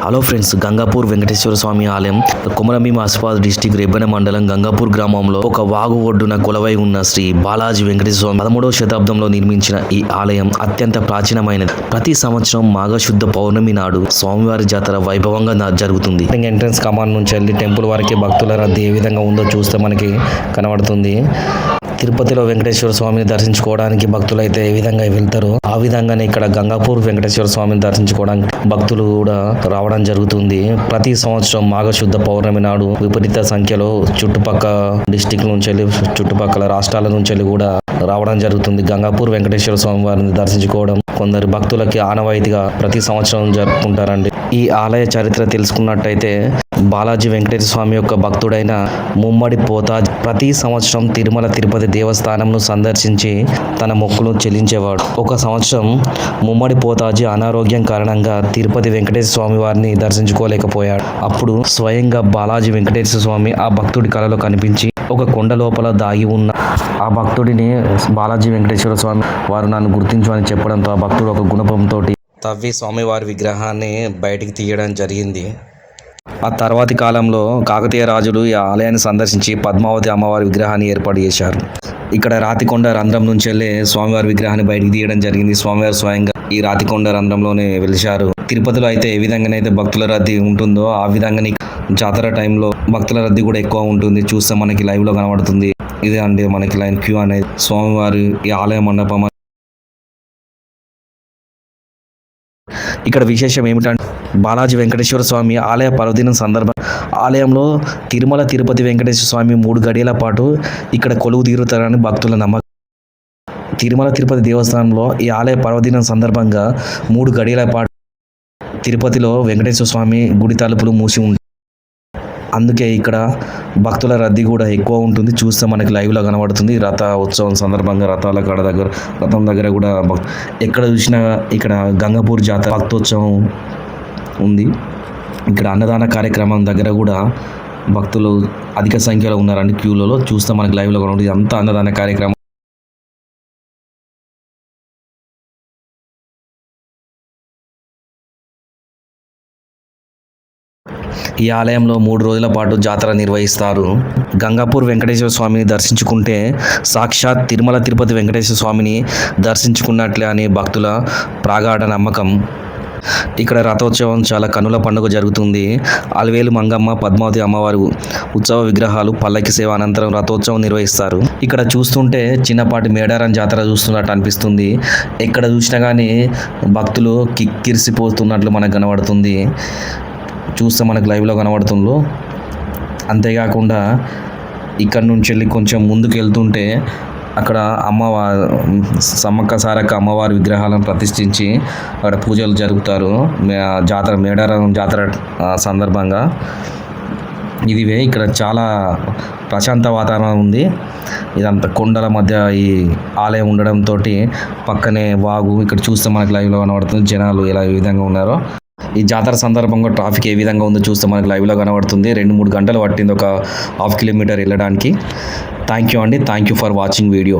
Hello friends, Gangapur Venkateswara స్వామి ఆలయం Komaram Bheem Asifabad district Rebbena మండలం గంగాపూర్ గ్రామంలో ఒక వాగు ఒడ్డున కొలవై ఉన్న శ్రీ బాలాజీ వెంకటేశ్వర స్వామి 13వ శతాబ్దంలో నిర్మించిన ఈ ఆలయం అత్యంత ప్రాచీనమైనది. ప్రతి సంవత్సరం మాఘశుద్ధ పౌర్ణమి నాడు స్వామివారి జాతర వైభవంగా జరుగుతుంది. ఎంట్రన్స్ కమాండ్ నుంచి వెళ్ళి టెంపుల్ వరకు భక్తుల రద్దీ ఏ విధంగా ఉందో చూస్తే మనకి కనబడుతుంది. తిరుపతిలో వెంకటేశ్వర స్వామిని దర్శించుకోవడానికి భక్తులు అయితే ఏ విధంగా వెళ్తారో ఆ విధంగానే ఇక్కడ గంగాపూర్ వెంకటేశ్వర స్వామిని దర్శించుకోవడానికి భక్తులు కూడా రావడం జరుగుతుంది. ప్రతి సంవత్సరం మాఘశుద్ధ పౌర్ణమి నాడు విపరీత సంఖ్యలో చుట్టుపక్కల డిస్టిక్ నుంచి వెళ్ళి చుట్టుపక్కల రాష్ట్రాల నుంచి వెళ్ళి కూడా రావడం జరుగుతుంది. గంగాపూర్ వెంకటేశ్వర స్వామి వారిని దర్శించుకోవడం కొందరు భక్తులకి ఆనవాయితీగా ప్రతి సంవత్సరం జరుపుకుంటారండి. ఈ ఆలయ చరిత్ర తెలుసుకున్నట్టయితే బాలాజీ వెంకటేశ్వర స్వామి యొక్క భక్తుడైన ముమ్మడి పోతాజీ ప్రతి సంవత్సరం తిరుమల తిరుపతి దేవస్థానంను సందర్శించి తన మొక్కులు చెల్లించేవాడు. ఒక సంవత్సరం ముమ్మడి పోతాజీ అనారోగ్యం కారణంగా తిరుపతి వెంకటేశ్వర స్వామి వారిని దర్శించుకోలేకపోయాడు. అప్పుడు స్వయంగా బాలాజీ వెంకటేశ్వర స్వామి ఆ భక్తుడి కలలో కనిపించి ఒక కొండ లోపల దాగి ఉన్న ఆ భక్తుడిని బాలాజీ వెంకటేశ్వర స్వామి వారు నన్ను గుర్తించు అని చెప్పడంతో ఆ భక్తుడు ఒక గుణపంతో తవ్వి స్వామివారి విగ్రహాన్ని బయటికి తీయడం జరిగింది. ఆ తర్వాతి కాలంలో కాకతీయ రాజులు ఈ ఆలయాన్ని సందర్శించి పద్మావతి అమ్మవారి విగ్రహాన్ని ఏర్పాటు చేశారు. ఇక్కడ రాతికొండ రంధ్రం నుంచి వెళ్ళి స్వామివారి విగ్రహాన్ని బయటికి తీయడం జరిగింది. స్వామివారు స్వయంగా ఈ రాతికొండ రంధ్రంలోనే వెలిశారు. తిరుపతిలో అయితే ఏ విధంగానైతే భక్తుల రద్దీ ఉంటుందో ఆ విధంగానే జాతర టైంలో భక్తుల రద్దీ కూడా ఎక్కువ ఉంటుంది. చూస్తే మనకి లైవ్ లో కనబడుతుంది. ఇదే అండి మనకి లైన్ క్యూ అనేది స్వామివారి ఈ ఆలయ మండపం. ఇక్కడ విశేషం ఏమిటంటే బాలాజీ వెంకటేశ్వర స్వామి ఆలయ పర్వదినం సందర్భంగా ఆలయంలో తిరుమల తిరుపతి వెంకటేశ్వర స్వామి 3 గడియల పాటు ఇక్కడ కొలువు తీరుతారని భక్తుల నమ్మకం. తిరుమల తిరుపతి దేవస్థానంలో ఈ ఆలయ పర్వదినం సందర్భంగా 3 గడియల పాటు తిరుపతిలో వెంకటేశ్వర స్వామి గుడి తలుపులు మూసి ఉంటాయి. అందుకే ఇక్కడ భక్తుల రద్దీ కూడా ఎక్కువ ఉంటుంది. చూస్తే మనకి లైవ్లో కనబడుతుంది. రథ ఉత్సవం సందర్భంగా రథాల కాడ దగ్గర రథం దగ్గర కూడా ఎక్కడ చూసినా ఇక్కడ గంగాపూర్ జాతర భక్తోత్సవం ఉంది. ఇక్కడ అన్నదాన కార్యక్రమం దగ్గర కూడా భక్తులు అధిక సంఖ్యలో ఉన్నారండి. క్యూలలో చూస్తే మనకి లైవ్లో కనబడుతుంది. అంతా అన్నదాన కార్యక్రమం. ఈ ఆలయంలో 3 రోజుల పాటు జాతర నిర్వహిస్తారు. గంగాపూర్ వెంకటేశ్వర స్వామిని దర్శించుకుంటే సాక్షాత్ తిరుమల తిరుపతి వెంకటేశ్వర స్వామిని దర్శించుకున్నట్లే అని భక్తుల ప్రాగాఢ నమ్మకం. ఇక్కడ రథోత్సవం చాలా కనుల పండుగ జరుగుతుంది. అలవేలు మంగమ్మ, పద్మావతి అమ్మవారి ఉత్సవ విగ్రహాలు పల్లకి సేవ అనంతరం రథోత్సవం నిర్వహిస్తారు. ఇక్కడ చూస్తుంటే చిన్నపాటి మేడారం జాతర చూస్తున్నట్టు అనిపిస్తుంది. ఎక్కడ చూసినా కానీ భక్తులు కిక్కిరిసిపోతున్నట్లు మనకు కనబడుతుంది. చూస్తే మనకు లైవ్లో కనబడుతుందో. అంతేకాకుండా ఇక్కడ నుంచి వెళ్ళి కొంచెం ముందుకు వెళ్తుంటే అక్కడ సమ్మక్క సారక్క అమ్మవారి విగ్రహాలను ప్రతిష్ఠించి అక్కడ పూజలు జరుపుతారు. జాతర మేడారం జాతర సందర్భంగా ఇదివే ఇక్కడ చాలా ప్రశాంత వాతావరణం ఉంది. ఇదంతా కొండల మధ్య ఈ ఆలయం ఉండడంతో పక్కనే వాగు. ఇక్కడ చూస్తే మనకు లైవ్లో కనబడుతుంది జనాలు ఎలా ఏ విధంగా ఉన్నారో. ఈ జాతర సందర్భంగా ట్రాఫిక్ ఏ విధంగా ఉందో చూస్తే మనకు లైవ్లో కనబడుతుంది. 2-3 గంటలు పట్టింది ఒక ½ కిలోమీటర్ వెళ్ళడానికి. థ్యాంక్ యూ అండి. Thank you for watching video.